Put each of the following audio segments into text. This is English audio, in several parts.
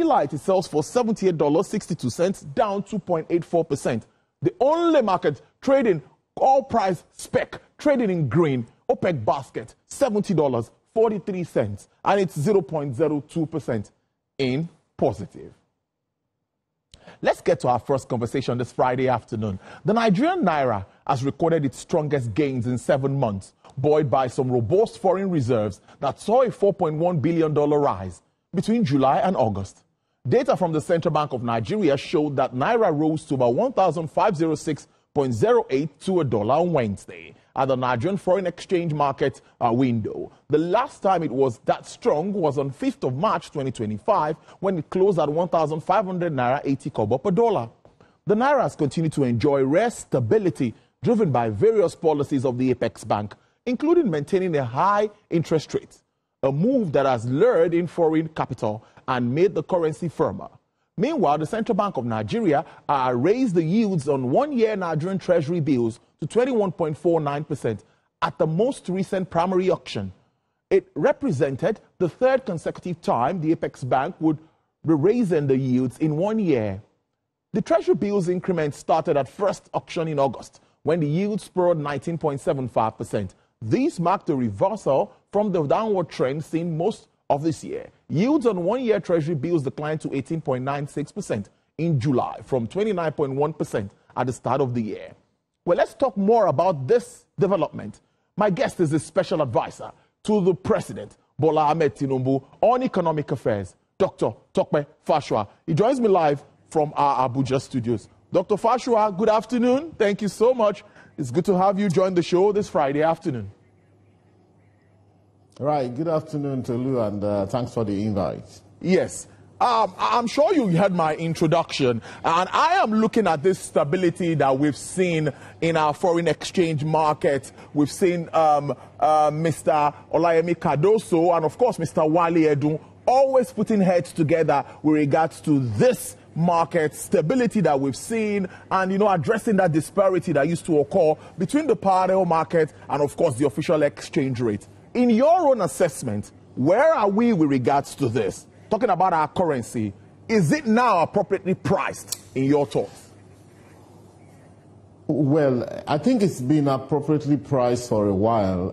Light, it sells for $78.62, down 2.84%. The only market trading all price spec, trading in green, OPEC basket, $70.43, and it's 0.02% in positive. Let's get to our first conversation this Friday afternoon. The Nigerian Naira has recorded its strongest gains in 7 months, buoyed by some robust foreign reserves that saw a $4.1 billion rise between July and August. Data from the Central Bank of Nigeria showed that Naira rose to about 1,506.08 to a dollar on Wednesday at the Nigerian foreign exchange market window. The last time it was that strong was on 5th of March 2025 when it closed at 1,500 Naira 80 kobo per dollar. The Naira has continued to enjoy rare stability driven by various policies of the Apex Bank, including maintaining a high interest rate, a move that has lured in foreign capital and made the currency firmer. Meanwhile, the Central Bank of Nigeria raised the yields on one-year Nigerian Treasury bills to 21.49% at the most recent primary auction. It represented the third consecutive time the Apex Bank would be raising the yields in 1 year. The Treasury bills increment started at first auction in August, when the yield spurred 19.75%. This marked a reversal from the downward trend seen most of this year. Yields on one-year Treasury bills declined to 18.96% in July from 29.1% at the start of the year. Well, let's talk more about this development. My guest is a special advisor to the President, Bola Ahmed Tinubu, on economic affairs, Dr. Tope Fasua. He joins me live from our Abuja studios. Dr. Fasua, good afternoon. Thank you so much. It's good to have you join the show this Friday afternoon. Right, good afternoon to you, and thanks for the invite. Yes, I'm sure you heard my introduction, and I am looking at this stability that we've seen in our foreign exchange market. We've seen Mr. Olayemi Cardoso and, of course, Mr. Wale Edun always putting heads together with regards to this market stability that we've seen and, you know, addressing that disparity that used to occur between the parallel market and, of course, the official exchange rate. In your own assessment, where are we with regards to this? Talking about our currency, is it now appropriately priced in your thoughts? Well, I think it's been appropriately priced for a while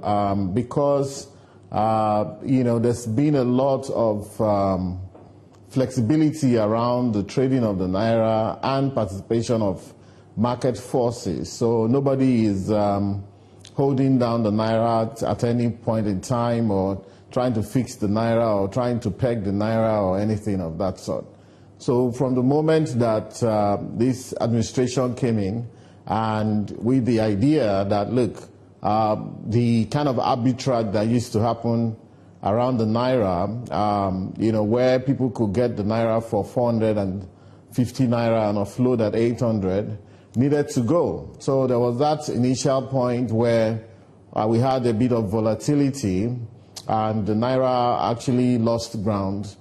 because, you know, there's been a lot of flexibility around the trading of the Naira and participation of market forces. So nobody is holding down the Naira at any point in time, or trying to fix the Naira, or trying to peg the Naira, or anything of that sort. So from the moment that this administration came in, and with the idea that, look, the kind of arbitrage that used to happen around the Naira, you know, where people could get the Naira for 450 Naira and offload at 800, needed to go. So there was that initial point where we had a bit of volatility, and the Naira actually lost ground,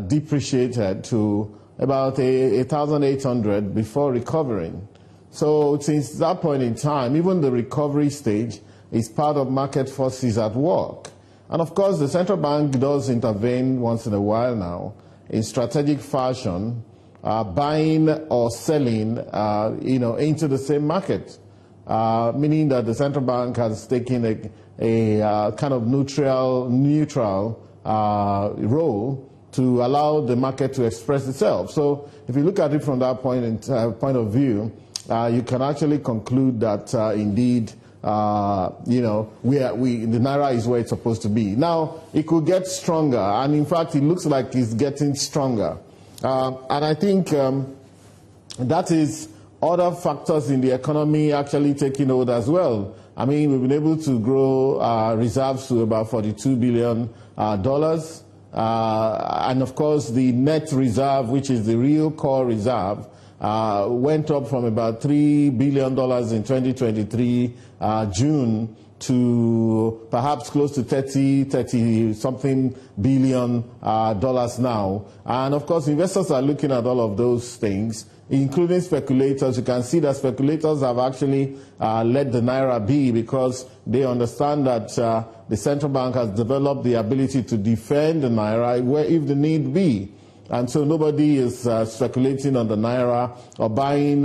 depreciated to about 1,800 before recovering. So since that point in time, even the recovery stage is part of market forces at work. And of course, the central bank does intervene once in a while now in strategic fashion, buying or selling, you know, into the same market, meaning that the central bank has taken a kind of neutral role to allow the market to express itself. So if you look at it from that point of view, you can actually conclude that indeed, you know, the Naira is where it's supposed to be. Now, it could get stronger, and in fact, it looks like it's getting stronger. And I think that is other factors in the economy actually taking hold as well. I mean, we've been able to grow reserves to about $42 billion. And of course, the net reserve, which is the real core reserve, went up from about $3 billion in 2023 June to perhaps close to 30 something billion dollars now. And of course, investors are looking at all of those things, including speculators. You can see that speculators have actually let the Naira be, because they understand that the central bank has developed the ability to defend the Naira where, if the need be. And so nobody is speculating on the naira or buying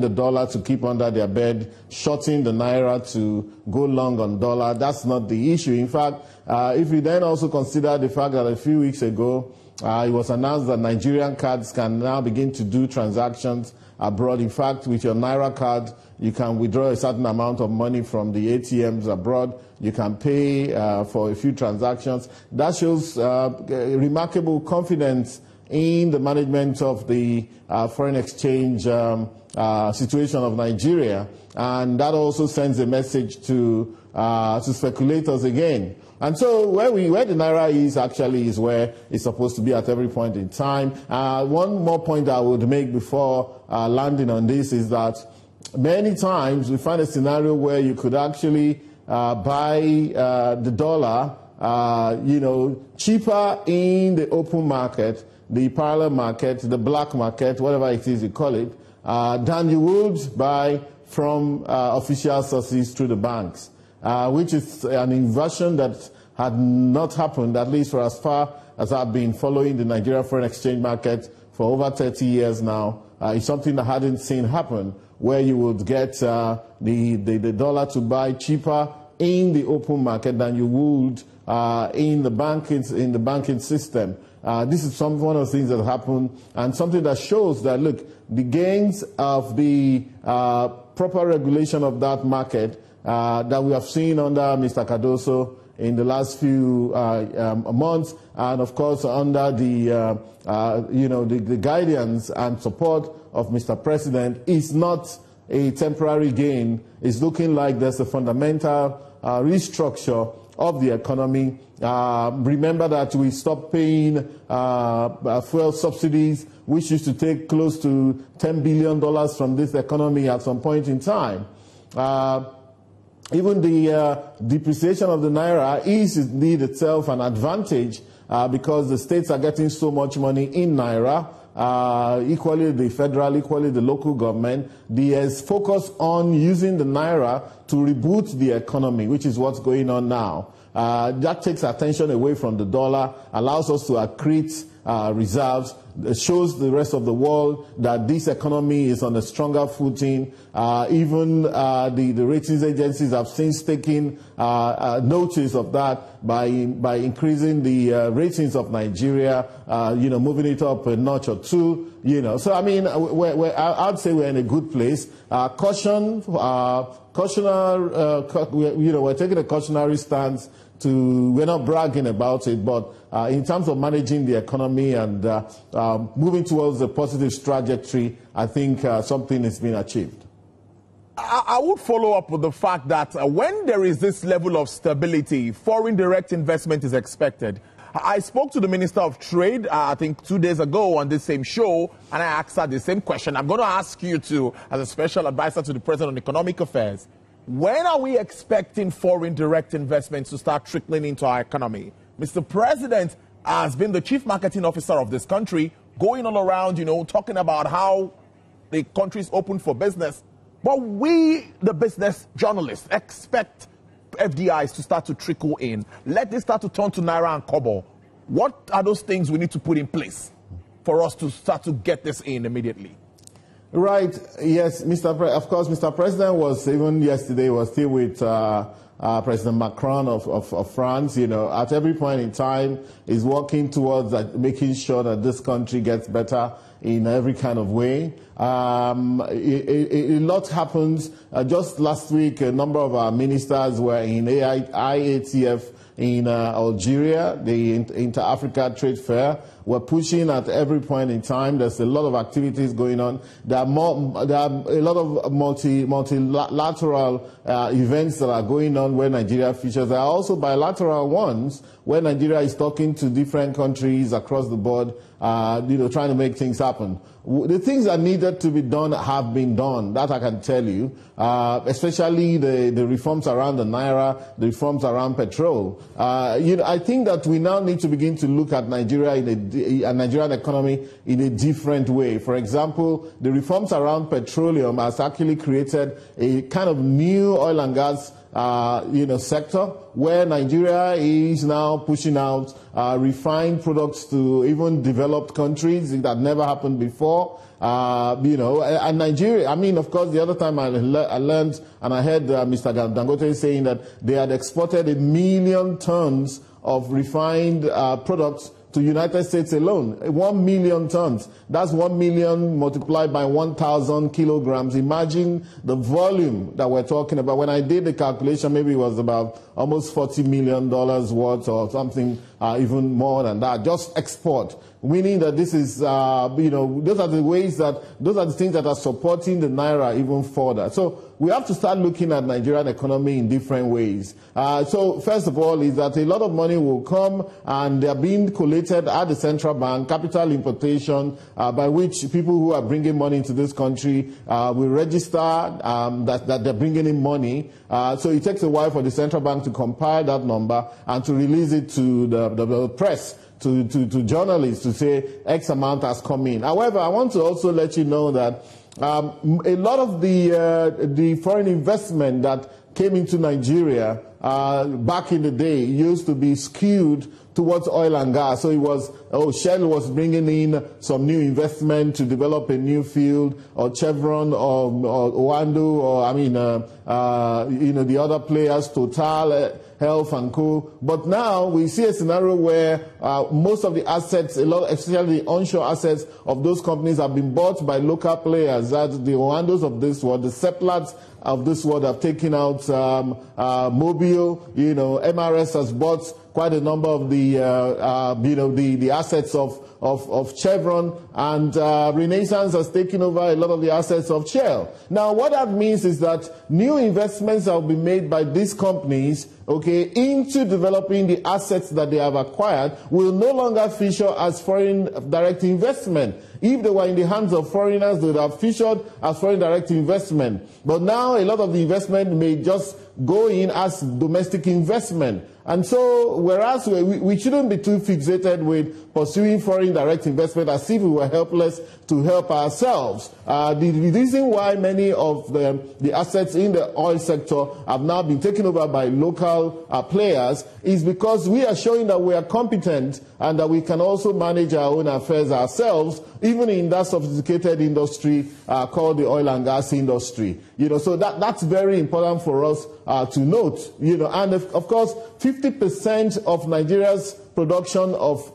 the dollar to keep under their bed, shorting the naira to go long on dollar. That's not the issue. In fact, if you then also consider the fact that a few weeks ago, it was announced that Nigerian cards can now begin to do transactions abroad. In fact, with your Naira card, you can withdraw a certain amount of money from the ATMs abroad. You can pay for a few transactions. That shows remarkable confidence in the management of the foreign exchange situation of Nigeria. And that also sends a message to speculators again. And so where the Naira is actually is where it's supposed to be at every point in time. One more point I would make before landing on this is that many times we find a scenario where you could actually buy the dollar, cheaper in the open market, the parallel market, the black market, whatever it is you call it, than you would buy from official sources through the banks. Which is an inversion that had not happened, at least for as far as I've been following the Nigeria foreign exchange market for over 30 years now. It's something that I hadn't seen happen, where you would get the dollar to buy cheaper in the open market than you would in the banking system. This is one of the things that happened, and something that shows that, look, the gains of the proper regulation of that market that we have seen under Mr. Cardoso in the last few months, and of course under the the guidance and support of Mr. President, is not a temporary gain. It's looking like there's a fundamental restructure of the economy. Remember that we stopped paying fuel subsidies, which used to take close to $10 billion from this economy at some point in time. Even the depreciation of the Naira is indeed itself an advantage because the states are getting so much money in Naira, equally the federal, equally the local government. There's focus on using the Naira to reboot the economy, which is what's going on now. That takes attention away from the dollar, allows us to accrete reserves, shows the rest of the world that this economy is on a stronger footing. Even the ratings agencies have since taken notice of that by increasing the ratings of Nigeria, moving it up a notch or two. So I mean, I'd say we're in a good place. We're taking a cautionary stance. We're not bragging about it, but in terms of managing the economy and moving towards a positive trajectory, I think something has been achieved. I would follow up with the fact that when there is this level of stability, foreign direct investment is expected. I spoke to the Minister of Trade, I think 2 days ago on this same show, and I asked her the same question. I'm going to ask you too, as a special advisor to the President on Economic Affairs. When are we expecting foreign direct investments to start trickling into our economy? Mr. President has been the chief marketing officer of this country, going all around, talking about how the country is open for business. But we, the business journalists, expect FDIs to start to trickle in. Let this start to turn to Naira and Kobo. What are those things we need to put in place for us to start to get this in immediately? Right. Yes, of course, Mr. President was, even yesterday, was still with President Macron of France. At every point in time, is working towards making sure that this country gets better in every kind of way. A lot happens. Just last week, a number of our ministers were in IATF in Algeria, the Inter-Africa Trade Fair. We're pushing at every point in time. There's a lot of activities going on. There are a lot of multilateral events that are going on where Nigeria features. There are also bilateral ones where Nigeria is talking to different countries across the board, trying to make things happen. The things that needed to be done have been done. That I can tell you, especially the reforms around the Naira, the reforms around petrol. I think that we now need to begin to look at Nigeria in a Nigerian economy in a different way. For example, the reforms around petroleum has actually created a kind of new oil and gas sector where Nigeria is now pushing out refined products to even developed countries. That never happened before. And Nigeria, I mean, of course, the other time I learned and I heard Mr. Dangote saying that they had exported 1 million tons of refined products to United States alone. 1 million tons. That's 1 million multiplied by 1,000 kilograms. Imagine the volume that we're talking about. When I did the calculation, maybe it was about almost $40 million worth or something, even more than that. Just export. Meaning that this is, those are the ways those are the things that are supporting the Naira even further. So we have to start looking at Nigerian economy in different ways. So first of all is that a lot of money will come and they are being collated at the central bank, capital importation, by which people who are bringing money into this country will register that they're bringing in money. So it takes a while for the central bank to compile that number and to release it to the press. To journalists to say X amount has come in. However, I want to also let you know that a lot of the foreign investment that came into Nigeria back in the day used to be skewed towards oil and gas. So it was, Shell was bringing in some new investment to develop a new field, or Chevron, or Oando, or the other players, Total, Health and Co. But now we see a scenario where most of the assets, especially the onshore assets of those companies, have been bought by local players. That the Oandos of this world, the Seplats of this world have taken out Mobile. MRS has bought quite a number of the assets of Chevron, and Renaissance has taken over a lot of the assets of Shell. Now, what that means is that new investments have been made by these companies, into developing the assets that they have acquired will no longer feature as foreign direct investment. If they were in the hands of foreigners, they would have featured as foreign direct investment. But now a lot of the investment may just go in as domestic investment. And so, whereas we shouldn't be too fixated with pursuing foreign direct investment as if we were helpless to help ourselves. The reason why many of the assets in the oil sector have now been taken over by local players is because we are showing that we are competent and that we can also manage our own affairs ourselves, even in that sophisticated industry called the oil and gas industry. So that's very important for us to note. And of course, 50% of Nigeria's production of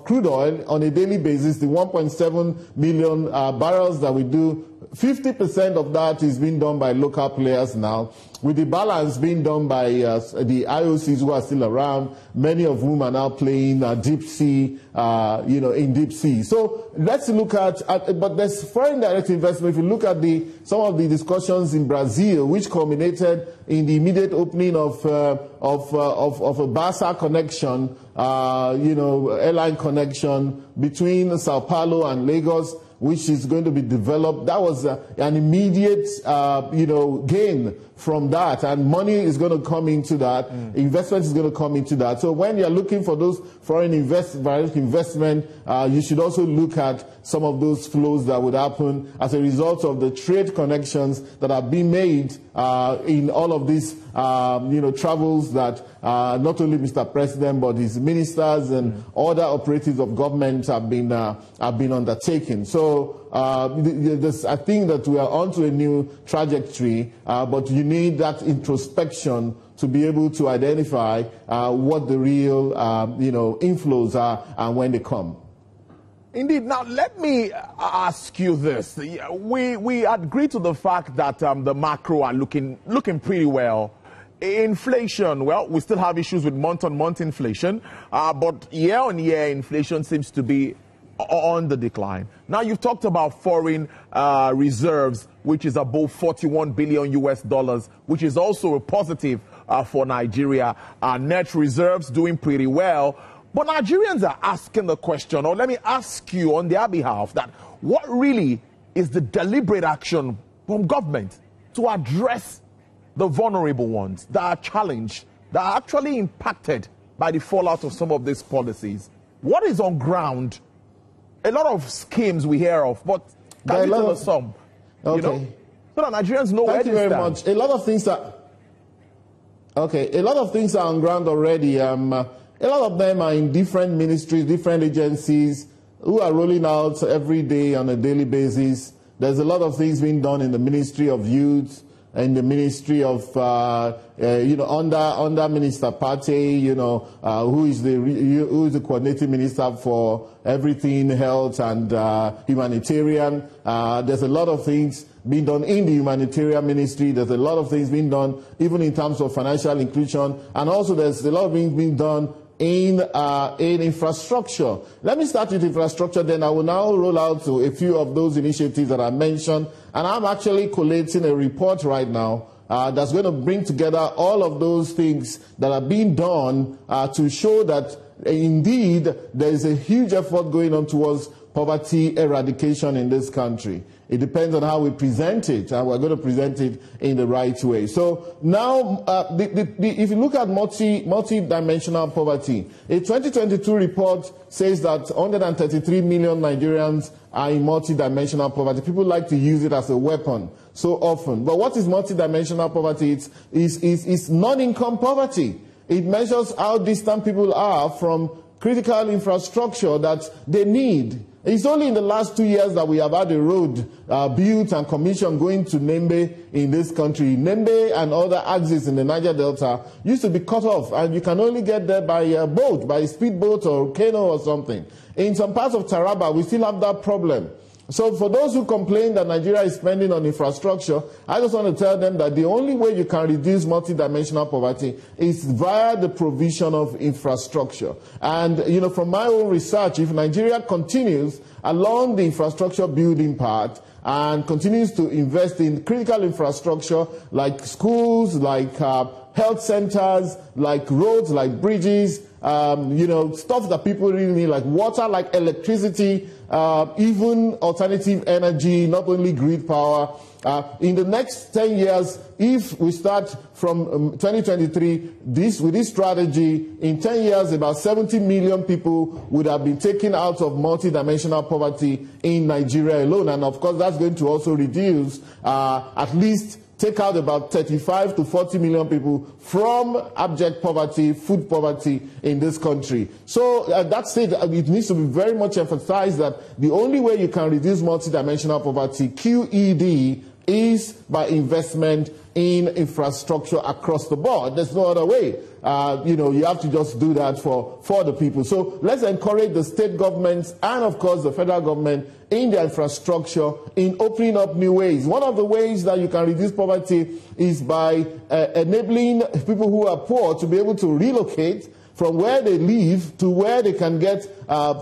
crude oil on a daily basis, the 1.7 million barrels that we do, 50% of that is being done by local players now, with the balance being done by the IOCs who are still around, many of whom are now playing deep sea, in deep sea. So let's look at but there's foreign direct investment. If you look at some of the discussions in Brazil, which culminated in the immediate opening of a Barca connection, airline connection between Sao Paulo and Lagos, which is going to be developed. That was an immediate, gain from that, and money is going to come into that. Investment is going to come into that. So when you're looking for those foreign investment, you should also look at some of those flows that would happen as a result of the trade connections that are being made in all of these, travels that not only Mr. President but his ministers and other operatives of government have been undertaking. So I think that we are onto a new trajectory, but you need that introspection to be able to identify what the real, inflows are and when they come. Indeed. Now, let me ask you this. We agree to the fact that the macro are looking pretty well. Inflation, well, we still have issues with month-on-month inflation, but year-on-year inflation seems to be on the decline. Now, you've talked about foreign reserves, which is above $41 billion US, which is also a positive for Nigeria. Net reserves doing pretty well. But Nigerians are asking the question, or let me ask you on their behalf, that what really is the deliberate action from government to address the vulnerable ones that are challenged, that are actually impacted by the fallout of some of these policies. What is on ground? A lot of schemes we hear of, but can you tell us some? Okay. You know? So that Nigerians know where Thank you very much. A lot of things are on ground already. A lot of them are in different ministries, different agencies who are rolling out every day on a daily basis. There's a lot of things being done in the Ministry of Youth, in the Ministry of, under Minister Pate, who is the coordinating minister for everything health and humanitarian. There's a lot of things being done in the humanitarian ministry. There's a lot of things being done even in terms of financial inclusion, and also there's a lot of things being done in infrastructure. Let me start with infrastructure, then I will now roll out to a few of those initiatives that I mentioned. And I'm actually collating a report right now that's going to bring together all of those things that are being done to show that indeed there is a huge effort going on towards poverty eradication in this country. It depends on how we present it, and we're going to present it in the right way. So now, if you look at multi-dimensional poverty, a 2022 report says that 133 million Nigerians are in multi-dimensional poverty. People like to use it as a weapon so often. But what is multi-dimensional poverty? It's non-income poverty. It measures how distant people are from critical infrastructure that they need. It's only in the last 2 years that we have had a road built and commissioned going to Nembe in this country. Nembe and other axes in the Niger Delta used to be cut off, and you can only get there by a boat, by a speedboat or canoe or something. In some parts of Taraba, we still have that problem. So for those who complain that Nigeria is spending on infrastructure, I just want to tell them that the only way you can reduce multidimensional poverty is via the provision of infrastructure. And, from my own research, if Nigeria continues along the infrastructure building path and continues to invest in critical infrastructure like schools, like health centers, like roads, like bridges, stuff that people really need, like water, like electricity, even alternative energy, not only grid power. In the next 10 years, if we start from 2023, with this strategy, in 10 years, about 70 million people would have been taken out of multidimensional poverty in Nigeria alone. And of course, that's going to also reduce at least take out about 35 to 40 million people from abject poverty, food poverty in this country. So that's it. It needs to be very much emphasized that the only way you can reduce multidimensional poverty, QED, is by investment in infrastructure across the board. There's no other way. You have to just do that for the people. So let's encourage the state governments and, of course, the federal government in their infrastructure in opening up new ways. One of the ways that you can reduce poverty is by enabling people who are poor to be able to relocate from where they live to where they can get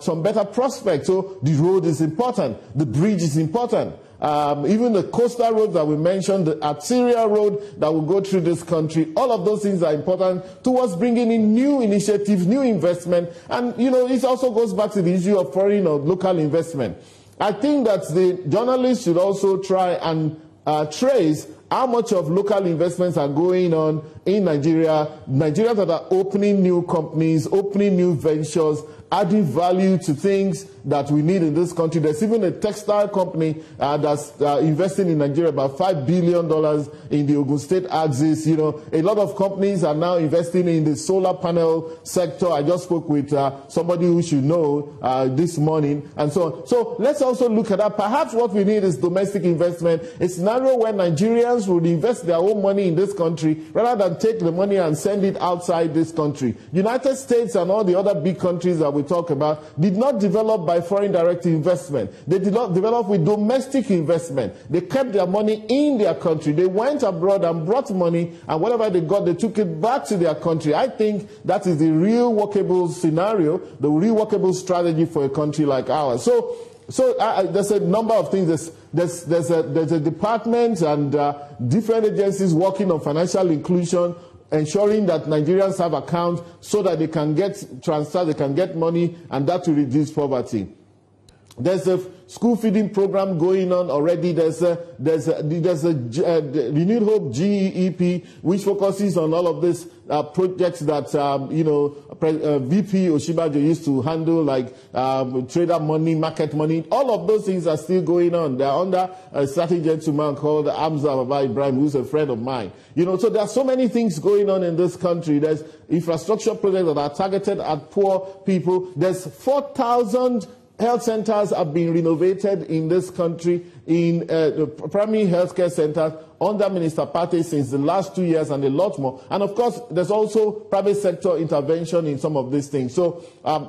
some better prospects. So the road is important. The bridge is important. Even the coastal roads that we mentioned, the arterial road that will go through this country, all of those things are important towards bringing in new initiatives, new investment. And, it also goes back to the issue of foreign or local investment. I think that the journalists should also try and trace how much of local investments are going on in Nigeria. Nigerians that are opening new companies, opening new ventures, adding value to things that we need in this country. There's even a textile company that's investing in Nigeria about $5 billion in the Ogun State axis. A lot of companies are now investing in the solar panel sector. I just spoke with somebody who should know this morning and so on. So let's also look at that. Perhaps what we need is domestic investment, a scenario where Nigerians would invest their own money in this country rather than take the money and send it outside this country. United States and all the other big countries that we talk about did not develop by foreign direct investment. They did not develop with domestic investment. They kept their money in their country. They went abroad and brought money, and whatever they got, they took it back to their country. I think that is the real workable scenario, the real workable strategy for a country like ours. So there's a number of things. There's a department and different agencies working on financial inclusion, ensuring that Nigerians have accounts so that they can get transfers, they can get money, and that will reduce poverty. There's a school feeding program going on already. There's a Renewed Hope GEP, which focuses on all of these projects that VP Oshibajo used to handle, like trader money, market money. All of those things are still going on. They're under a certain gentleman called Hamza Baba Ibrahim, who's a friend of mine. So there are so many things going on in this country. There's infrastructure projects that are targeted at poor people. There's 4,000 health centers have been renovated in this country, in primary healthcare centers under Minister Partey since the last 2 years, and a lot more. And of course, there's also private sector intervention in some of these things. So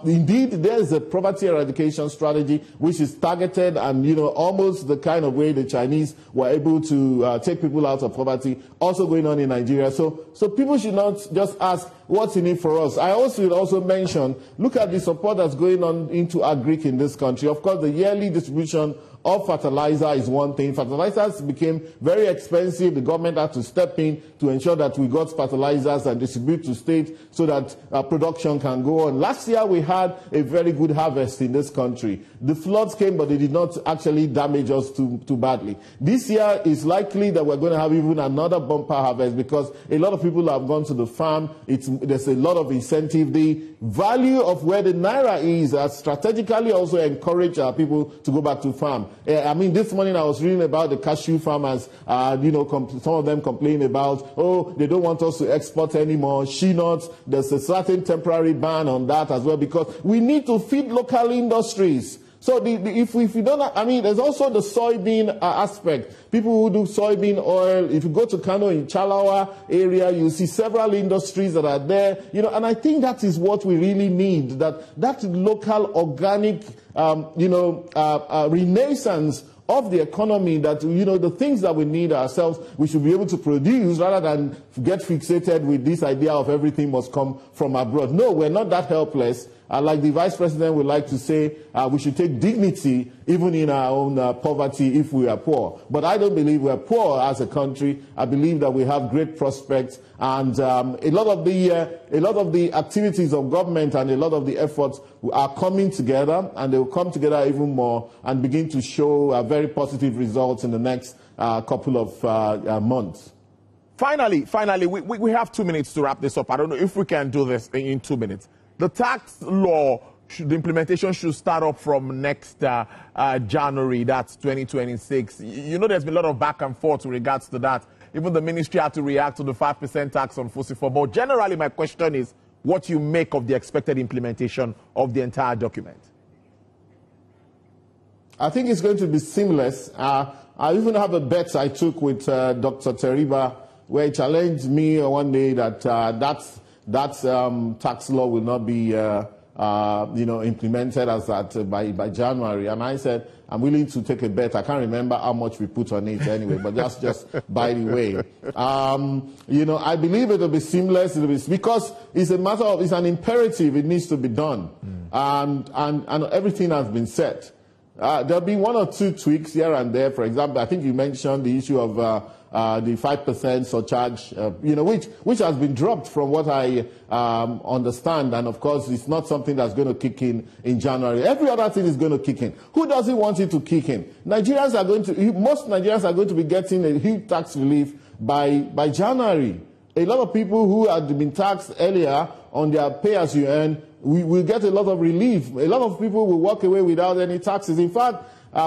indeed, there's a poverty eradication strategy which is targeted and, almost the kind of way the Chinese were able to take people out of poverty, also going on in Nigeria. So people should not just ask, what's in it for us? I also mention, look at the support that's going on into agric in this country. Of course, the yearly distribution of fertilizer is one thing. Fertilizers became very expensive. The government had to step in to ensure that we got fertilizers and distribute to states so that production can go on. Last year, we had a very good harvest in this country. The floods came, but they did not actually damage us too badly. This year, it's likely that we're going to have even another bumper harvest because a lot of people have gone to the farm. There's a lot of incentive. The value of where the Naira is has strategically also encouraged our people to go back to farm. This morning I was reading about the cashew farmers, some of them complaining about, they don't want us to export anymore, shea nuts. There's a certain temporary ban on that as well because we need to feed local industries. So if we don't, there's also the soybean aspect. People who do soybean oil, if you go to Kano in Chalawa area, you see several industries that are there, and I think that is what we really need, that local organic, renaissance of the economy, that, the things that we need ourselves, we should be able to produce rather than get fixated with this idea of everything must come from abroad. No, we're not that helpless. Like the Vice President would like to say, we should take dignity even in our own poverty if we are poor. But I don't believe we're poor as a country. I believe that we have great prospects, and a lot of the activities of government and a lot of the efforts are coming together, and they will come together even more and begin to show very positive results in the next couple of months. Finally, we have 2 minutes to wrap this up. I don't know if we can do this in 2 minutes. The tax law, the implementation should start up from next January, that's 2026. There's been a lot of back and forth with regards to that. Even the ministry had to react to the 5% tax on Fusifor. But generally, my question is what you make of the expected implementation of the entire document. I think it's going to be seamless. I even have a bet I took with Dr. Teriba, where he challenged me one day that that tax law will not be implemented as that by January. And I said, I'm willing to take a bet. I can't remember how much we put on it anyway, but that's just by the way. I believe it will be seamless. Because it's a matter of, it's an imperative. It needs to be done. And everything has been set. There'll be 1 or 2 tweaks here and there. For example, I think you mentioned the issue of the 5% surcharge, which has been dropped from what I understand. And of course, it's not something that's going to kick in January. Every other thing is going to kick in. Who doesn't want it to kick in? Most Nigerians are going to be getting a huge tax relief by January. A lot of people who had been taxed earlier on their pay-as-you-earn will get a lot of relief. A lot of people will walk away without any taxes. In fact,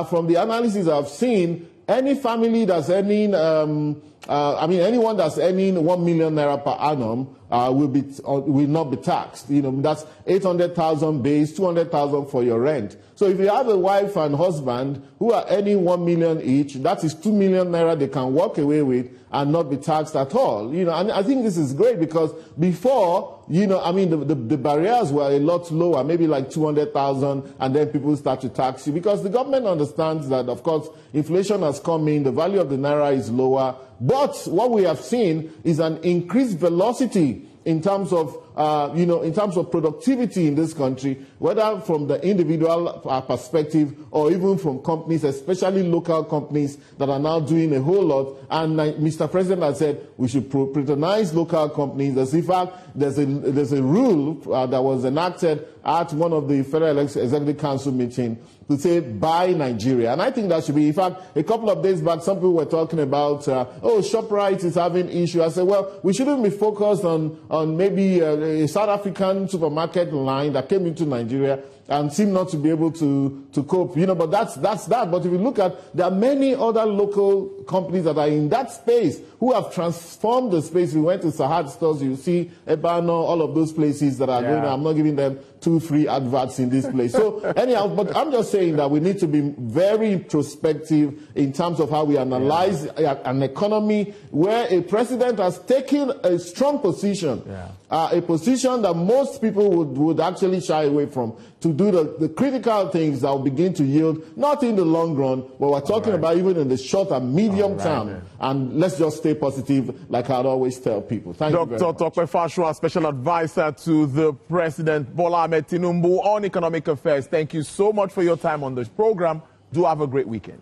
from the analysis I've seen, any family that's earning, anyone that's earning 1 million naira per annum will not be taxed. That's 800,000 base, 200,000 for your rent. So if you have a wife and husband who are earning 1 million each, that is 2 million naira they can walk away with and not be taxed at all. And I think this is great because before, the barriers were a lot lower, maybe like 200,000, and then people start to tax you because the government understands that, of course, inflation has come in, the value of the naira is lower. But what we have seen is an increased velocity in terms of in terms of productivity in this country, whether from the individual perspective or even from companies, especially local companies that are now doing a whole lot. And Mr. President has said we should patronize local companies. As in fact, there's a rule that was enacted at one of the Federal Executive Council meetings to say buy Nigeria. And I think that should be, in fact, a couple of days back, some people were talking about, ShopRite is having issue. I said, well, we shouldn't be focused on maybe a South African supermarket line that came into Nigeria and seem not to be able to cope, but that's that. But if you look at, there are many other local companies that are in that space who have transformed the space. We went to Sahad stores, you see Ebano, all of those places that are going. I'm not giving them 2 free adverts in this place. So anyhow, but I'm just saying that we need to be very introspective in terms of how we analyze an economy where a president has taken a strong position, a position that most people would actually shy away from, to do the critical things that will begin to yield, not in the long run, but we're talking about even in the short and medium term. And let's just stay positive, like I'd always tell people. Thank you very much. Dr. Tope Fasua, Special Advisor to the President Bola Ahmed Tinubu on economic affairs. Thank you so much for your time on this program. Do have a great weekend.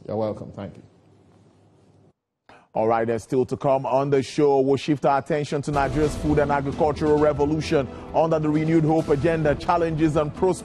You're welcome. Thank you. All right, there's still to come on the show. We'll shift our attention to Nigeria's food and agricultural revolution under the renewed hope agenda, challenges and prospects.